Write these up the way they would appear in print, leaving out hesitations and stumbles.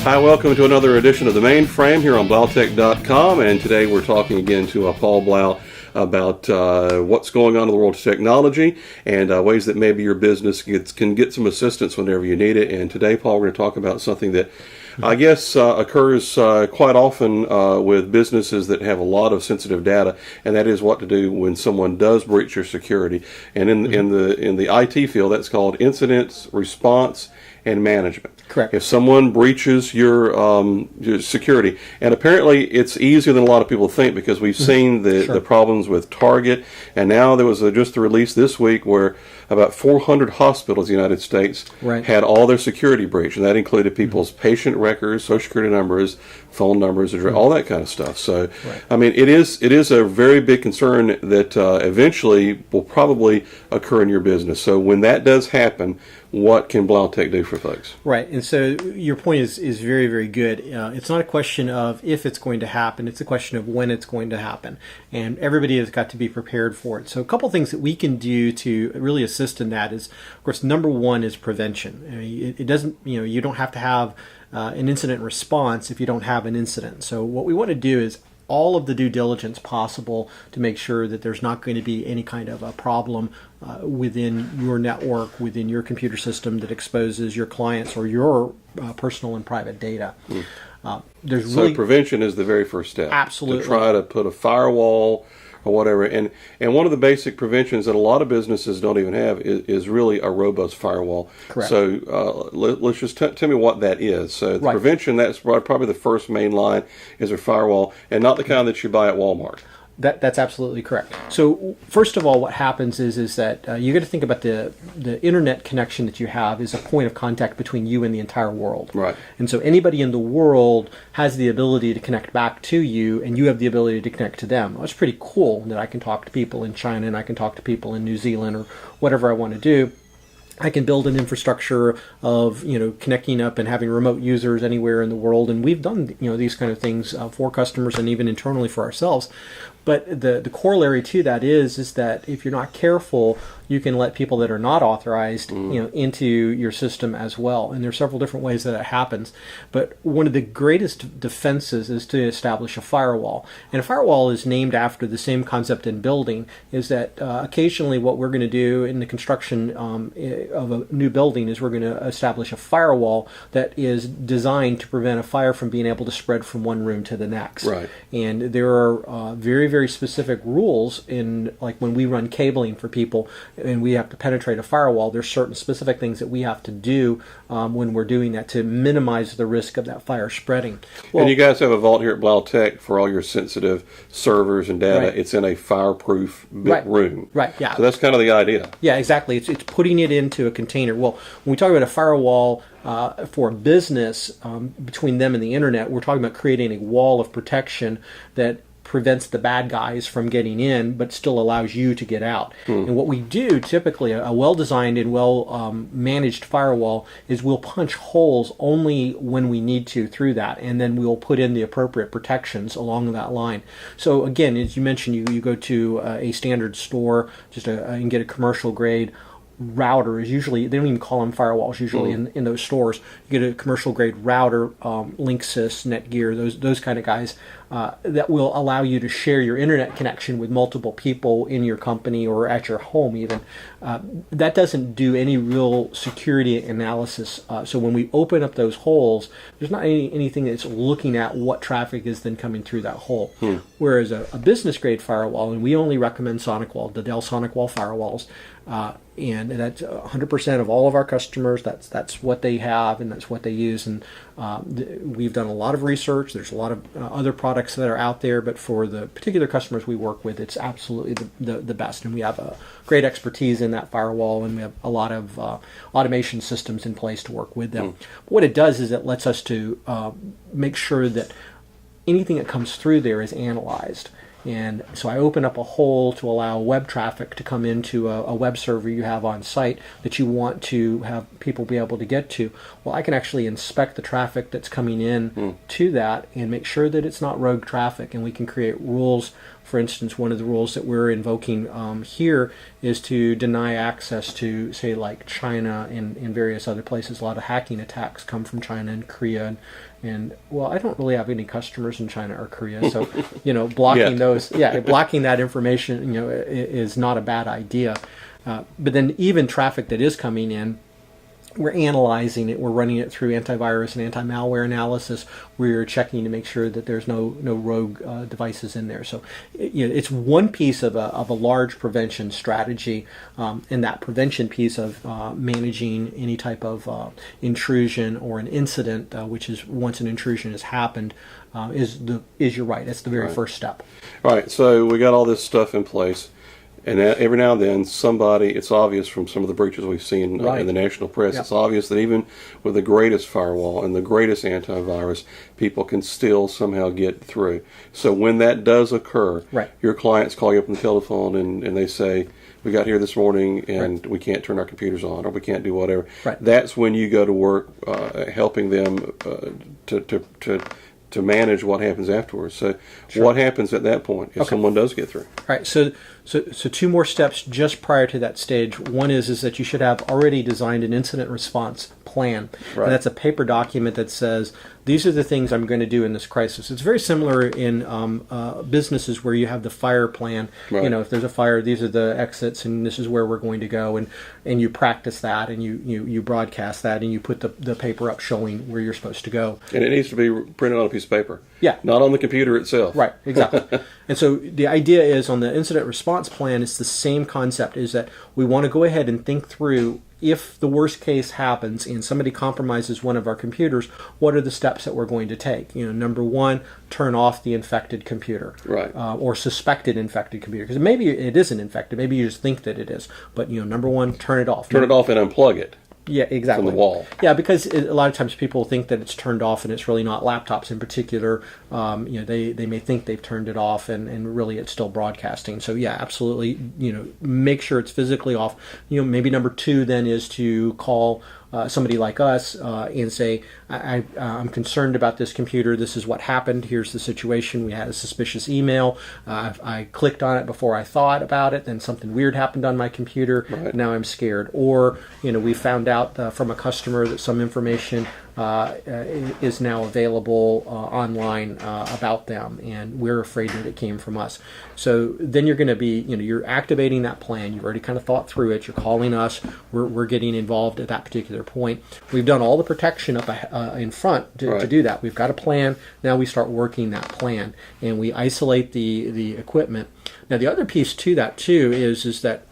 Hi, welcome to another edition of The Mainframe here on blautech.com, and today we're talking again to Paul Blau about what's going on in the world of technology and ways that maybe your business can get some assistance whenever you need it. And today, Paul, we're going to talk about something that I guess occurs quite often with businesses that have a lot of sensitive data, and that is what to do when someone does breach your security. And in the IT field, that's called incident response and management. Correct. If someone breaches your security, and apparently it's easier than a lot of people think, because we've seen the problems with Target, and now there was just the release this week where about 400 hospitals in the United States had all their security breached, and that included people's patient records, social security numbers, phone numbers, address, all that kind of stuff. So, I mean, it is a very big concern that eventually will probably occur in your business. So when that does happen, what can Blautech do for folks? Right, and so your point is very, very good. It's not a question of if it's going to happen, it's a question of when it's going to happen. And everybody has got to be prepared for it. So a couple things that we can do to really assist in that is, of course, number one is prevention. I mean, it doesn't, you don't have to have an incident response if you don't have an incident. So what we want to do is all of the due diligence possible to make sure that there's not going to be any kind of a problem within your network, within your computer system that exposes your clients or your personal and private data. So prevention is the very first step. Absolutely. To try to put a firewall or whatever. And one of the basic preventions that a lot of businesses don't even have is really a robust firewall. Correct. So let's just tell me what that is. So prevention, that's probably the first main line, is a firewall, and not the kind that you buy at Walmart. That's absolutely correct. So first of all, what happens is that you got to think about the internet connection that you have is a point of contact between you and the entire world. Right. And so anybody in the world has the ability to connect back to you, and you have the ability to connect to them. Well, it's pretty cool that I can talk to people in China and I can talk to people in New Zealand or whatever I want to do. I can build an infrastructure of connecting up and having remote users anywhere in the world, and we've done these kind of things for customers and even internally for ourselves. But the corollary to that is that if you're not careful, you can let people that are not authorized into your system as well. And there are several different ways that it happens. But one of the greatest defenses is to establish a firewall. And a firewall is named after the same concept in building, is that occasionally what we're going to do in the construction of a new building is we're going to establish a firewall that is designed to prevent a fire from being able to spread from one room to the next. Right. And there are very, very specific rules in, like when we run cabling for people and we have to penetrate a firewall, there's certain specific things that we have to do when we're doing that to minimize the risk of that fire spreading. Well, and you guys have a vault here at Blautech for all your sensitive servers and data. Right. It's in a fireproof room. Right, yeah. So that's kind of the idea. Yeah, exactly. It's putting it into a container. Well, when we talk about a firewall for a business between them and the internet, we're talking about creating a wall of protection that prevents the bad guys from getting in, but still allows you to get out. And what we do typically, a well-designed and well-managed firewall, is we'll punch holes only when we need to through that, and then we'll put in the appropriate protections along that line. So again, as you mentioned, you go to a standard store and get a commercial grade router. Is usually, they don't even call them firewalls usually in those stores. You get a commercial grade router, Linksys, Netgear, those kind of guys that will allow you to share your internet connection with multiple people in your company or at your home even. That doesn't do any real security analysis. So when we open up those holes, there's not anything that's looking at what traffic is then coming through that hole. Whereas a business grade firewall, and we only recommend SonicWall, the Dell SonicWall firewalls, and that's 100% of all of our customers. That's what they have, and that's what they use. And we've done a lot of research. There's a lot of other products that are out there, but for the particular customers we work with, it's absolutely the best. And we have a great expertise in that firewall, and we have a lot of automation systems in place to work with them. But what it does is it lets us to make sure that anything that comes through there is analyzed. And so I open up a hole to allow web traffic to come into a web server you have on site that you want to have people be able to get to. Well, I can actually inspect the traffic that's coming in to that and make sure that it's not rogue traffic, and we can create rules For instance, one of the rules that we're invoking here is to deny access to, say, like China and various other places. A lot of hacking attacks come from China and Korea, and well, I don't really have any customers in China or Korea, so blocking blocking that information, is not a bad idea. But then even traffic that is coming in, we're analyzing it. We're running it through antivirus and anti-malware analysis. We're checking to make sure that there's no rogue devices in there. So it's one piece of a large prevention strategy, and that prevention piece of managing any type of intrusion or an incident, which is once an intrusion has happened, is you're right. It's the very first step. All right. So we got all this stuff in place. And every now and then, it's obvious from some of the breaches we've seen in the national press, it's obvious that even with the greatest firewall and the greatest antivirus, people can still somehow get through. So when that does occur, your clients call you up on the telephone and they say, we got here this morning and we can't turn our computers on or we can't do whatever. That's when you go to work helping them to manage what happens afterwards. So what happens at that point if someone does get through? All right, so two more steps just prior to that stage. One is that you should have already designed an incident response plan. And that's a paper document that says, these are the things I'm going to do in this crisis. It's very similar in businesses where you have the fire plan. If there's a fire, these are the exits and this is where we're going to go. And you practice that and you broadcast that and you put the paper up showing where you're supposed to go. And it needs to be printed on a piece of paper. Yeah. Not on the computer itself. Right, exactly. And so the idea is on the incident response plan, it's the same concept, is that we want to go ahead and think through, if the worst case happens and somebody compromises one of our computers, what are the steps that we're going to take? Number one, turn off the infected computer, or suspected infected computer, because maybe it isn't infected, maybe you just think that it is. But number one, turn it off. Turn it off and unplug it. Yeah, exactly. From the wall. Yeah, because a lot of times people think that it's turned off, and it's really not. Laptops in particular, they may think they've turned it off, and really it's still broadcasting. So yeah, absolutely. Make sure it's physically off. Maybe number two then is to call somebody like us and say, I'm concerned about this computer. This is what happened. Here's the situation. We had a suspicious email. I clicked on it before I thought about it. Then something weird happened on my computer. Now I'm scared. Or, we found out from a customer that some information is now available online about them, and we're afraid that it came from us. So then you're going to be, you're activating that plan. You've already kind of thought through it. You're calling us. We're getting involved at that particular point. We've done all the protection up in front to do that. We've got a plan. Now we start working that plan, and we isolate the equipment. Now the other piece to that too is that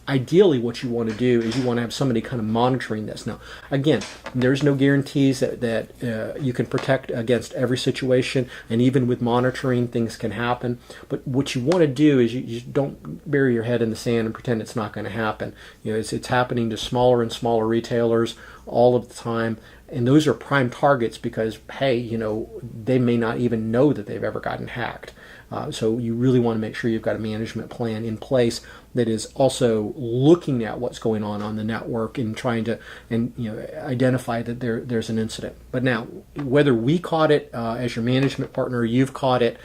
ideally what you want to do is you want to have somebody kind of monitoring this. Now, again, there's no guarantees that you can protect against every situation, and even with monitoring, things can happen. But what you want to do is you don't bury your head in the sand and pretend it's not going to happen. It's happening to smaller and smaller retailers all of the time. And those are prime targets because, hey, they may not even know that they've ever gotten hacked. So you really want to make sure you've got a management plan in place that is also looking at what's going on the network and trying to identify that there's an incident. But now, whether we caught it as your management partner, you've caught it,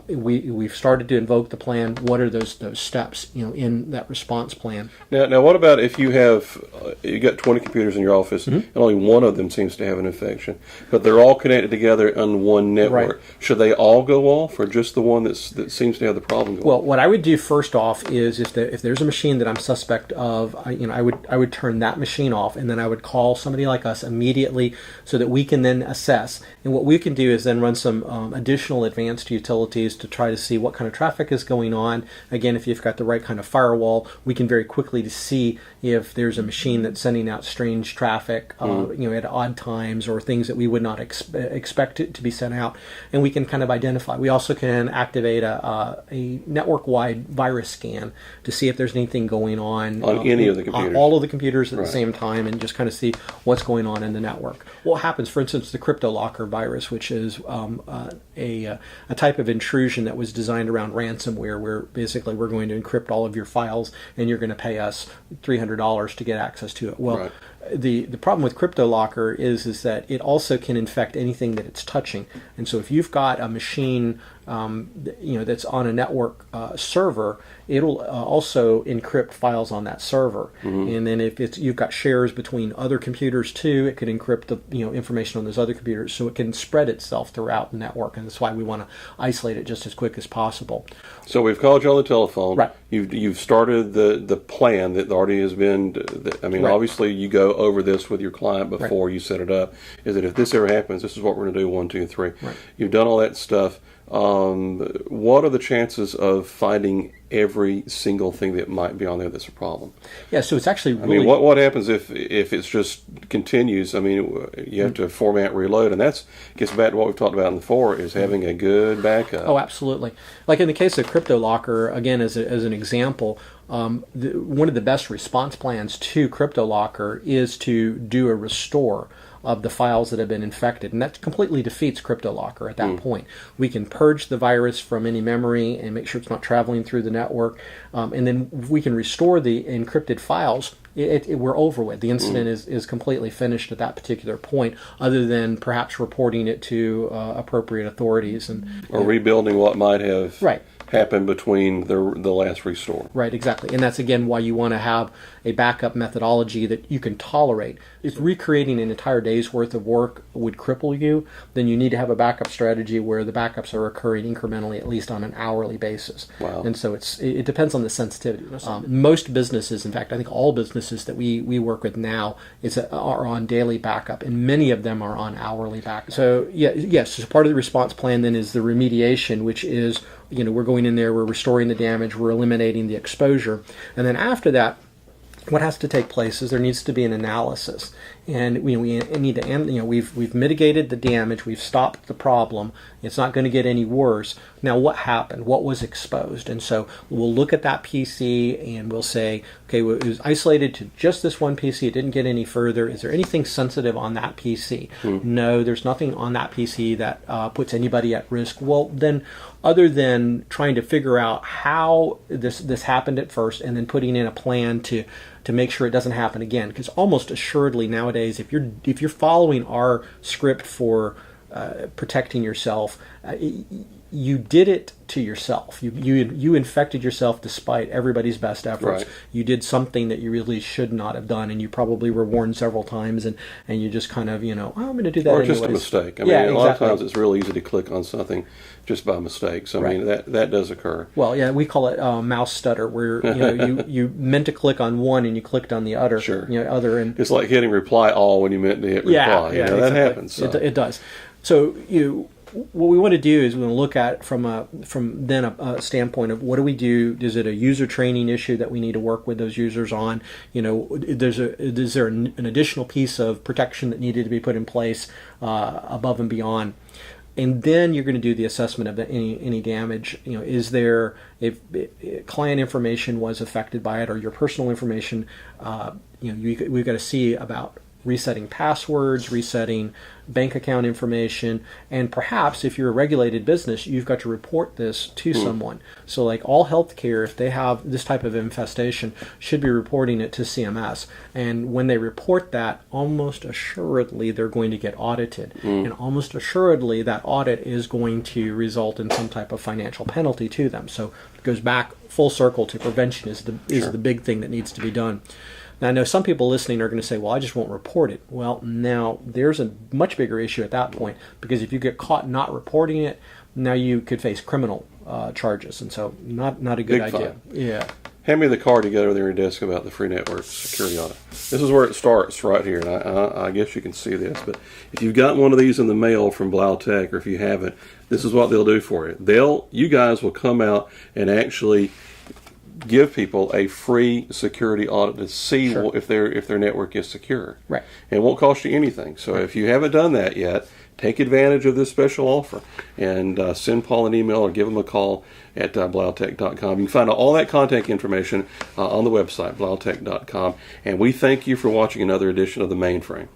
we've started to invoke the plan. What are those steps in that response plan? Now what about if you have you got 20 computers in your office and only one of them seems to have an infection, but they're all connected together on one network? Should they all go off, or just the one that seems to have the problem? Well, what I would do first off is if there's a machine that I'm suspect of, I would turn that machine off, and then I would call somebody like us immediately so that we can then assess. And what we can do is then run some additional advanced utilities to try to see what kind of traffic is going on. Again, if you've got the right kind of firewall, we can very quickly to see if there's a machine that's sending out strange traffic, at odd times, or things that we would not expect it to be sent out, and we can kind of identify. We also can activate a network-wide virus scan to see if there's anything going on any of the computers, on all of the computers at the same time, and just kind of see what's going on in the network. What happens, for instance, the CryptoLocker virus, which is a type of intrusion that was designed around ransomware, where basically we're going to encrypt all of your files and you're going to pay us $300 to get access to it. Well, the problem with CryptoLocker is that it also can infect anything that it's touching. And so if you've got a machine that's on a network server, it'll also encrypt files on that server. And then if you've got shares between other computers too, it could encrypt the information on those other computers, so it can spread itself throughout the network. And that's why we want to isolate it just as quick as possible. So we've called you on the telephone. Right. You've started the plan that already has been. Right. Obviously you go over this with your client before you set it up. Is that if this ever happens, this is what we're going to do. 1, 2, 3. Right. You've done all that stuff. What are the chances of finding every single thing that might be on there that's a problem? Yeah, so it's actually really... what happens if it's just continues? You have to format, reload, and that gets back to what we've talked about before, is having a good backup. Oh, absolutely. Like in the case of CryptoLocker, again, as an example, one of the best response plans to CryptoLocker is to do a restore of the files that have been infected, and that completely defeats CryptoLocker at that point. We can purge the virus from any memory and make sure it's not traveling through the network, and then we can restore the encrypted files. We're over with. The incident is completely finished at that particular point, other than perhaps reporting it to appropriate authorities or rebuilding what might have right. happened between the last restore. Right, exactly. And that's, again, why you want to have a backup methodology that you can tolerate. If recreating an entire day's worth of work would cripple you, then you need to have a backup strategy where the backups are occurring incrementally, at least on an hourly basis. Wow. And so it depends on the sensitivity. Most businesses, in fact, I think all businesses that we work with now are on daily backup, and many of them are on hourly backup. So yes, so part of the response plan then is the remediation, which is we're going in there, we're restoring the damage, we're eliminating the exposure, and then after that, what has to take place is there needs to be an analysis, and we need to we've mitigated the damage, we've stopped the problem, it's not going to get any worse. Now what happened? What was exposed? And so we'll look at that PC and we'll say, okay, well, it was isolated to just this one PC, it didn't get any further. Is there anything sensitive on that PC? No, there's nothing on that PC that puts anybody at risk. Well, then, other than trying to figure out how this happened at first and then putting in a plan to make sure it doesn't happen again, because almost assuredly nowadays, if you're following our script for protecting yourself, you did it to yourself. You infected yourself despite everybody's best efforts. Right. You did something that you really should not have done, and you probably were warned several times, and you just kind of, I'm going to do that or anyways. just a mistake. A exactly. lot of times it's real easy to click on something just by mistake. So Right. that does occur. Well, yeah, we call it mouse stutter, where you meant to click on one and you clicked on the other. Sure. Other, and It's like hitting reply all when you meant to hit reply. yeah, that exactly. happens. So. It does. So what we want to do is we want to look at from a standpoint of what do we do? Is it a user training issue that we need to work with those users on? Is there an additional piece of protection that needed to be put in place above and beyond? And then you're going to do the assessment of any damage. Is there, if client information was affected by it, or your personal information? We've got to see about resetting passwords, resetting bank account information, and perhaps if you're a regulated business, you've got to report this to someone. So like all healthcare, if they have this type of infestation, should be reporting it to CMS. And when they report that, almost assuredly they're going to get audited. And almost assuredly that audit is going to result in some type of financial penalty to them. So it goes back full circle to prevention is the big thing that needs to be done. Now, I know some people listening are going to say, well, I just won't report it. Well, now there's a much bigger issue at that point, because if you get caught not reporting it, now you could face criminal charges. And so not a good Big idea. fine. Yeah. Hand me the card you got over there on your desk about the Free Network security audit. This is where it starts, right here. And I guess you can see this. But if you've got one of these in the mail from Blautech, or if you haven't, this is what they'll do for you. You guys will come out and actually give people a free security audit to see if their network is secure. Right. And it won't cost you anything. So if you haven't done that yet, take advantage of this special offer and send Paul an email or give him a call at blautech.com. You can find all that contact information on the website, blautech.com. And we thank you for watching another edition of The Mainframe.